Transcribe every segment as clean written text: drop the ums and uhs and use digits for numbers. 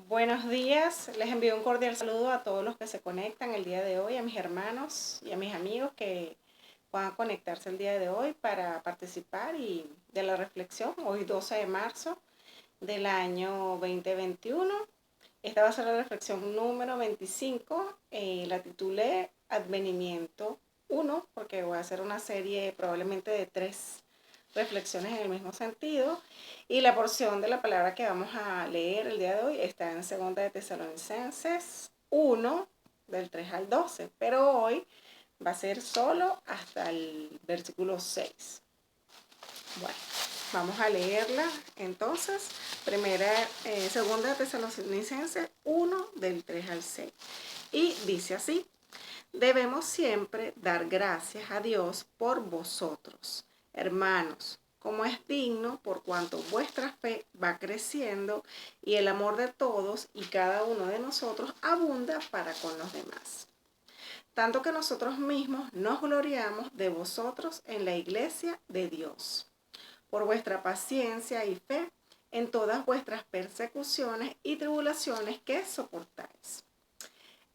Buenos días, les envío un cordial saludo a todos los que se conectan el día de hoy, a mis hermanos y a mis amigos que puedan conectarse el día de hoy para participar de la reflexión, hoy 12 de marzo del año 2021. Esta va a ser la reflexión número 25, la titulé Advenimiento 1, porque voy a hacer una serie probablemente de 3 reflexiones en el mismo sentido, y la porción de la palabra que vamos a leer el día de hoy está en 2 de Tesalonicenses 1, del 3 al 12, pero hoy va a ser solo hasta el versículo 6. Bueno, vamos a leerla entonces, segunda de Tesalonicenses 1, del 3 al 6, y dice así: debemos siempre dar gracias a Dios por vosotros, hermanos, como es digno, por cuanto vuestra fe va creciendo y el amor de todos y cada uno de nosotros abunda para con los demás. Tanto que nosotros mismos nos gloriamos de vosotros en la iglesia de Dios, por vuestra paciencia y fe en todas vuestras persecuciones y tribulaciones que soportáis.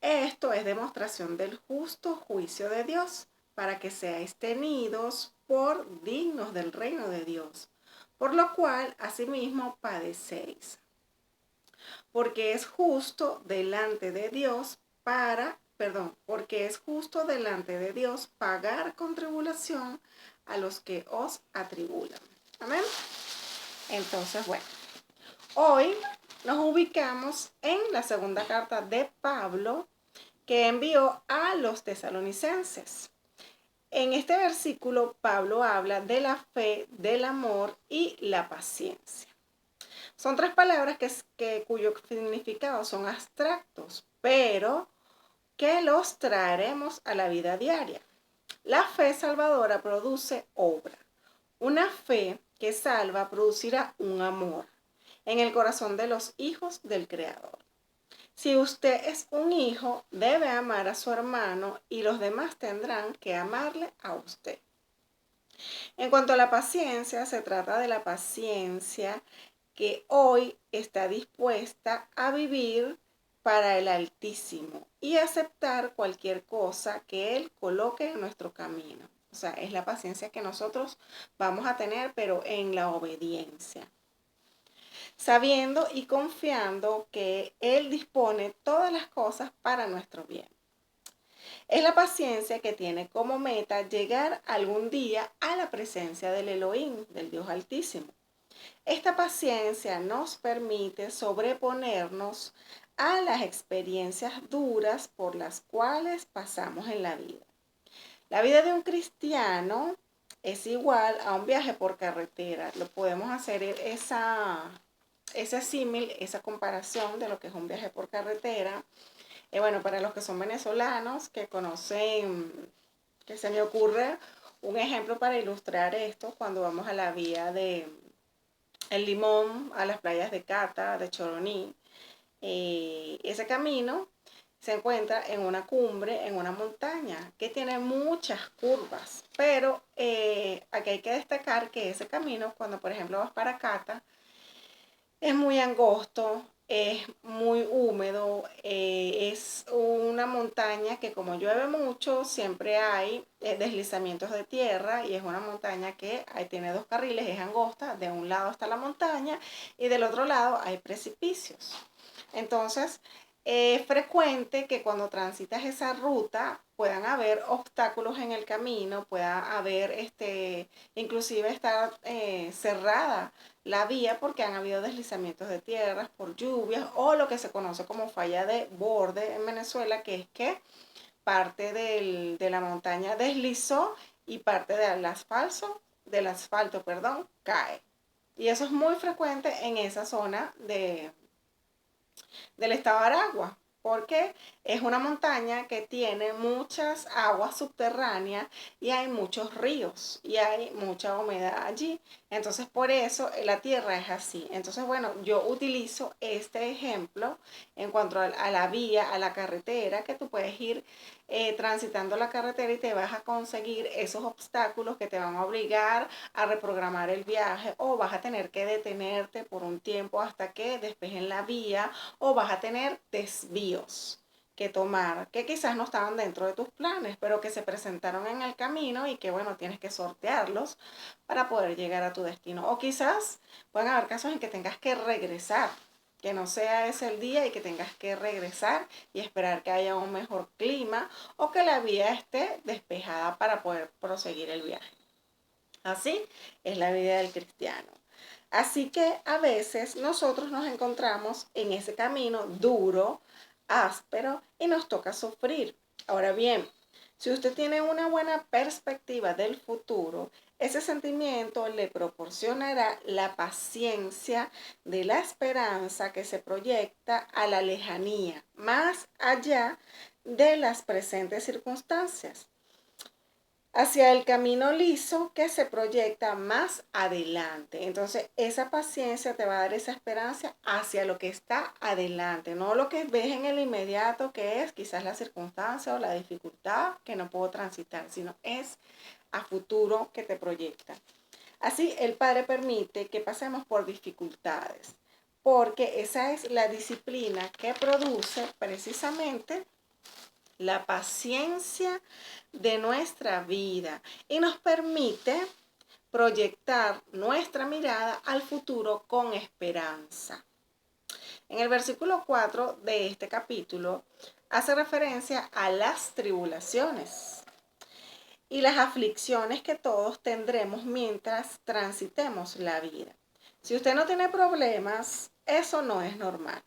Esto es demostración del justo juicio de Dios, para que seáis tenidos por dignos del reino de Dios, por lo cual asimismo padecéis. Porque es justo delante de Dios porque es justo delante de Dios pagar con tribulación a los que os atribulan. Amén. Entonces, bueno, hoy nos ubicamos en la segunda carta de Pablo que envió a los tesalonicenses. En este versículo, Pablo habla de la fe, del amor y la paciencia. Son 3 palabras cuyo significado son abstractos, pero que los traeremos a la vida diaria. La fe salvadora produce obra. Una fe que salva producirá un amor en el corazón de los hijos del Creador. Si usted es un hijo, debe amar a su hermano y los demás tendrán que amarle a usted. En cuanto a la paciencia, se trata de la paciencia que hoy está dispuesta a vivir para el Altísimo y aceptar cualquier cosa que Él coloque en nuestro camino. O sea, es la paciencia que nosotros vamos a tener, pero en la obediencia, sabiendo y confiando que Él dispone todas las cosas para nuestro bien. Es la paciencia que tiene como meta llegar algún día a la presencia del Elohim, del Dios Altísimo. Esta paciencia nos permite sobreponernos a las experiencias duras por las cuales pasamos en la vida. La vida de un cristiano es igual a un viaje por carretera. Lo podemos hacer ese símil, esa comparación de lo que es un viaje por carretera. Bueno, para los que son venezolanos, que conocen, que se me ocurre un ejemplo para ilustrar esto, cuando vamos a la vía de El Limón, a las playas de Cata, de Choroní. Ese camino se encuentra en una cumbre, en una montaña, que tiene muchas curvas, pero aquí hay que destacar que ese camino, cuando por ejemplo vas para Cata, es muy angosto, es muy húmedo, es una montaña que como llueve mucho, siempre hay deslizamientos de tierra, y es una montaña que tiene 2 carriles, es angosta, de un lado está la montaña y del otro lado hay precipicios. Entonces, es frecuente que cuando transitas esa ruta puedan haber obstáculos en el camino, pueda haber, inclusive estar cerrada la vía porque han habido deslizamientos de tierras por lluvias o lo que se conoce como falla de borde en Venezuela, que es que parte de la montaña deslizó y parte del asfalto, cae. Y eso es muy frecuente en esa zona del estado de Aragua, porque es una montaña que tiene muchas aguas subterráneas y hay muchos ríos y hay mucha humedad allí. Entonces, por eso la tierra es así. Entonces, bueno, yo utilizo este ejemplo en cuanto a la vía, a la carretera, que tú puedes ir transitando la carretera y te vas a conseguir esos obstáculos que te van a obligar a reprogramar el viaje, o vas a tener que detenerte por un tiempo hasta que despejen la vía, o vas a tener desvíos que tomar, que quizás no estaban dentro de tus planes, pero que se presentaron en el camino y que bueno, tienes que sortearlos para poder llegar a tu destino. O quizás pueden haber casos en que tengas que regresar, que no sea ese el día y que tengas que regresar y esperar que haya un mejor clima o que la vía esté despejada para poder proseguir el viaje. Así es la vida del cristiano. Así que a veces nosotros nos encontramos en ese camino duro, áspero, y nos toca sufrir. Ahora bien, si usted tiene una buena perspectiva del futuro, ese sentimiento le proporcionará la paciencia de la esperanza que se proyecta a la lejanía, más allá de las presentes circunstancias, hacia el camino liso que se proyecta más adelante. Entonces, esa paciencia te va a dar esa esperanza hacia lo que está adelante, no lo que ves en el inmediato, que es quizás la circunstancia o la dificultad que no puedo transitar, sino es a futuro que te proyecta. Así, el Padre permite que pasemos por dificultades, porque esa es la disciplina que produce precisamente la paciencia de nuestra vida y nos permite proyectar nuestra mirada al futuro con esperanza. En el versículo 4 de este capítulo hace referencia a las tribulaciones y las aflicciones que todos tendremos mientras transitemos la vida. Si usted no tiene problemas, eso no es normal,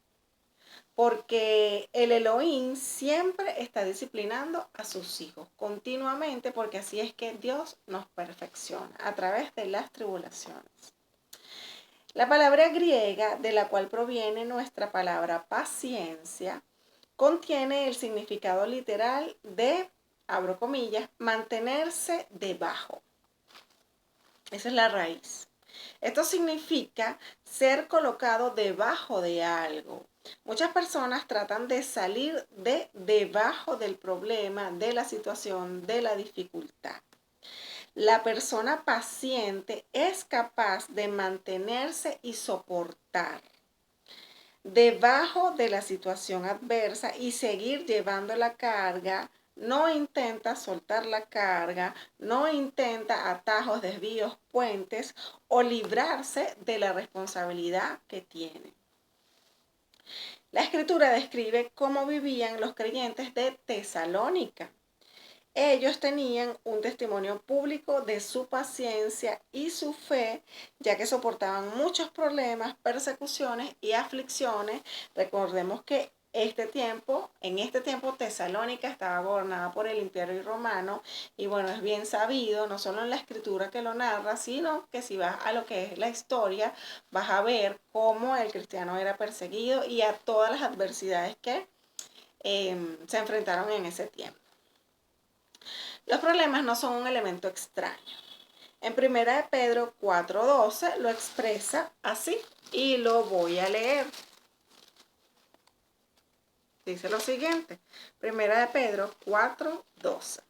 porque el Elohim siempre está disciplinando a sus hijos continuamente, porque así es que Dios nos perfecciona a través de las tribulaciones. La palabra griega de la cual proviene nuestra palabra paciencia contiene el significado literal de, abro comillas, mantenerse debajo. Esa es la raíz. Esto significa ser colocado debajo de algo. Muchas personas tratan de salir de debajo del problema, de la situación, de la dificultad. La persona paciente es capaz de mantenerse y soportar debajo de la situación adversa y seguir llevando la carga. No intenta soltar la carga, no intenta atajos, desvíos, puentes o librarse de la responsabilidad que tiene. La Escritura describe cómo vivían los creyentes de Tesalónica. Ellos tenían un testimonio público de su paciencia y su fe, ya que soportaban muchos problemas, persecuciones y aflicciones. Recordemos que en este tiempo Tesalónica estaba gobernada por el Imperio Romano, y bueno, es bien sabido, no solo en la Escritura que lo narra, sino que si vas a lo que es la historia, vas a ver cómo el cristiano era perseguido y a todas las adversidades que se enfrentaron en ese tiempo. Los problemas no son un elemento extraño. En 1 de Pedro 4:12 lo expresa así y lo voy a leer. Dice lo siguiente, 1 de Pedro 4:12.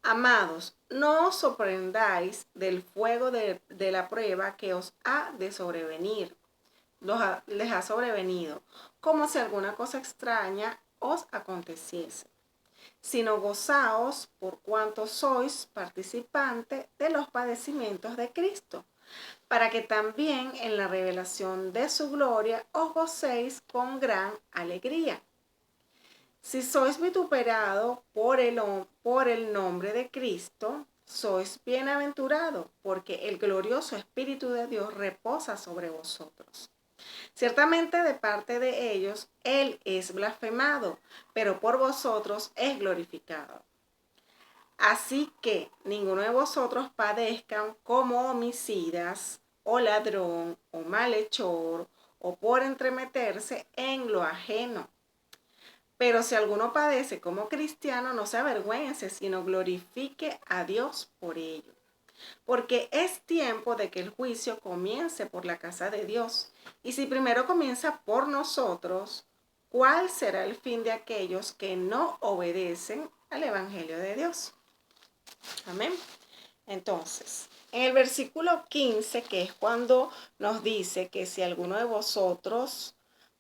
Amados, no os sorprendáis del fuego de la prueba que os ha de sobrevenir. Les ha sobrevenido, como si alguna cosa extraña os aconteciese, sino gozaos por cuanto sois participantes de los padecimientos de Cristo, para que también en la revelación de su gloria os gocéis con gran alegría. Si sois vituperados por el nombre de Cristo, sois bienaventurados, porque el glorioso Espíritu de Dios reposa sobre vosotros. Ciertamente de parte de ellos Él es blasfemado, pero por vosotros es glorificado. Así que ninguno de vosotros padezcan como homicidas, o ladrón, o malhechor, o por entremeterse en lo ajeno. Pero si alguno padece como cristiano, no se avergüence, sino glorifique a Dios por ello. porque es tiempo de que el juicio comience por la casa de Dios. Y si primero comienza por nosotros, ¿cuál será el fin de aquellos que no obedecen al Evangelio de Dios? Amén. Entonces, en el versículo 15, que es cuando nos dice que si alguno de vosotros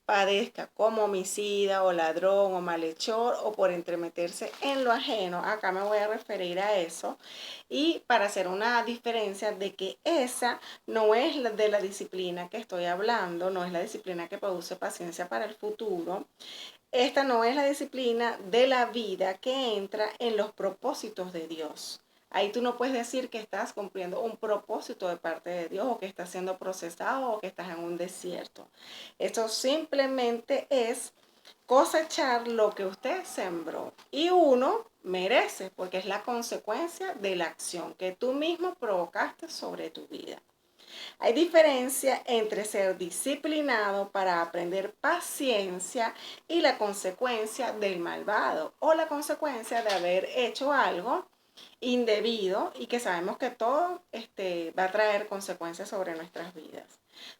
padezca como homicida o ladrón o malhechor o por entremeterse en lo ajeno, acá me voy a referir a eso, y para hacer una diferencia de que esa no es de la disciplina que estoy hablando, no es la disciplina que produce paciencia para el futuro. Esta no es la disciplina de la vida que entra en los propósitos de Dios. Ahí tú no puedes decir que estás cumpliendo un propósito de parte de Dios o que estás siendo procesado o que estás en un desierto. Esto simplemente es cosechar lo que usted sembró. Y uno merece porque es la consecuencia de la acción que tú mismo provocaste sobre tu vida. Hay diferencia entre ser disciplinado para aprender paciencia y la consecuencia del malvado o la consecuencia de haber hecho algo indebido y que sabemos que todo va a traer consecuencias sobre nuestras vidas.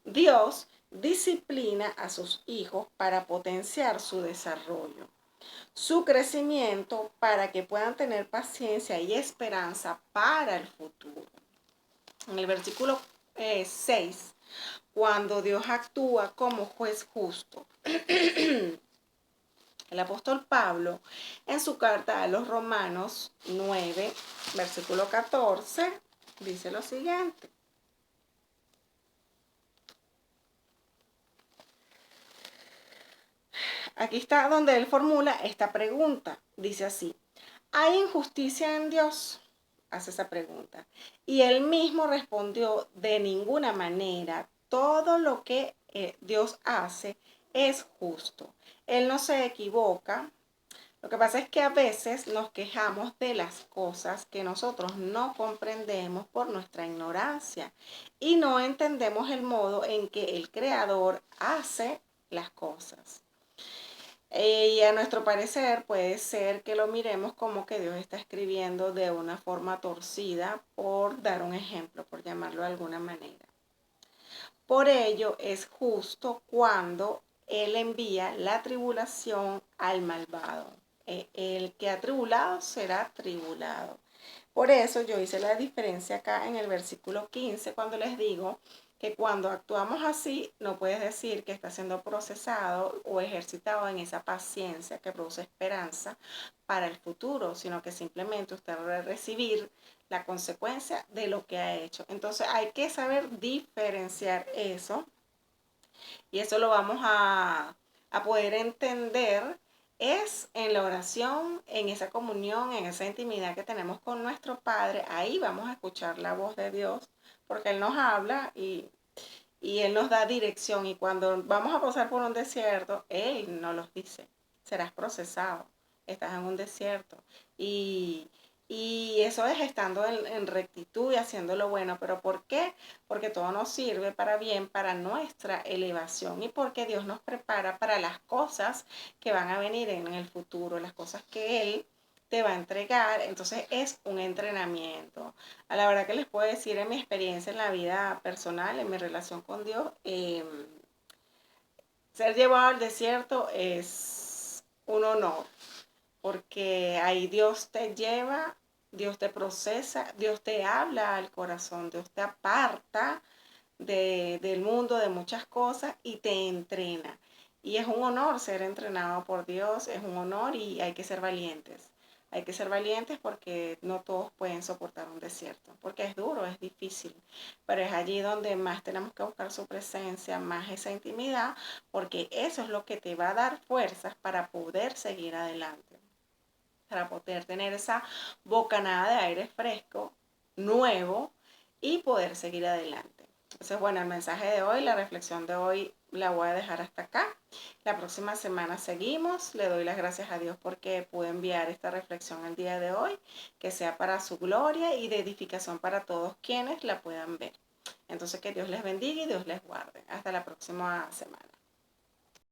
Dios disciplina a sus hijos para potenciar su desarrollo, su crecimiento, para que puedan tener paciencia y esperanza para el futuro. En el versículo 6, cuando Dios actúa como juez justo. El apóstol Pablo, en su carta a los Romanos 9, versículo 14, dice lo siguiente. Aquí está donde él formula esta pregunta. Dice así: ¿hay injusticia en Dios? Hace esa pregunta. Y él mismo respondió: de ninguna manera. Todo lo que Dios hace es justo. Él no se equivoca. Lo que pasa es que a veces nos quejamos de las cosas que nosotros no comprendemos por nuestra ignorancia y no entendemos el modo en que el Creador hace las cosas. Y a nuestro parecer puede ser que lo miremos como que Dios está escribiendo de una forma torcida, por dar un ejemplo, por llamarlo de alguna manera. Por ello es justo cuando Él envía la tribulación al malvado. El que ha tribulado será tribulado. Por eso yo hice la diferencia acá en el versículo 15 cuando les digo que cuando actuamos así no puedes decir que está siendo procesado o ejercitado en esa paciencia que produce esperanza para el futuro, sino que simplemente usted va a recibir la consecuencia de lo que ha hecho. Entonces hay que saber diferenciar eso y eso lo vamos a poder entender es en la oración, en esa comunión, en esa intimidad que tenemos con nuestro Padre. Ahí vamos a escuchar la voz de Dios porque Él nos habla y Él nos da dirección. Y cuando vamos a pasar por un desierto, Él nos los dice: serás procesado, estás en un desierto. Y eso es estando en rectitud y haciendo lo bueno. ¿Pero por qué? Porque todo nos sirve para bien, para nuestra elevación y porque Dios nos prepara para las cosas que van a venir en el futuro, las cosas que Él te va a entregar. Entonces es un entrenamiento. A la verdad que les puedo decir en mi experiencia en la vida personal, en mi relación con Dios, ser llevado al desierto es un honor, porque ahí Dios te lleva, Dios te procesa, Dios te habla al corazón, Dios te aparta del mundo, de muchas cosas y te entrena. Y es un honor ser entrenado por Dios, es un honor y hay que ser valientes. Hay que ser valientes porque no todos pueden soportar un desierto, porque es duro, es difícil, pero es allí donde más tenemos que buscar su presencia, más esa intimidad, porque eso es lo que te va a dar fuerzas para poder seguir adelante, para poder tener esa bocanada de aire fresco, nuevo y poder seguir adelante. Entonces, bueno, el mensaje de hoy, la reflexión de hoy la voy a dejar hasta acá. La próxima semana seguimos. Le doy las gracias a Dios porque pude enviar esta reflexión el día de hoy, que sea para su gloria y de edificación para todos quienes la puedan ver. Entonces, que Dios les bendiga y Dios les guarde. Hasta la próxima semana.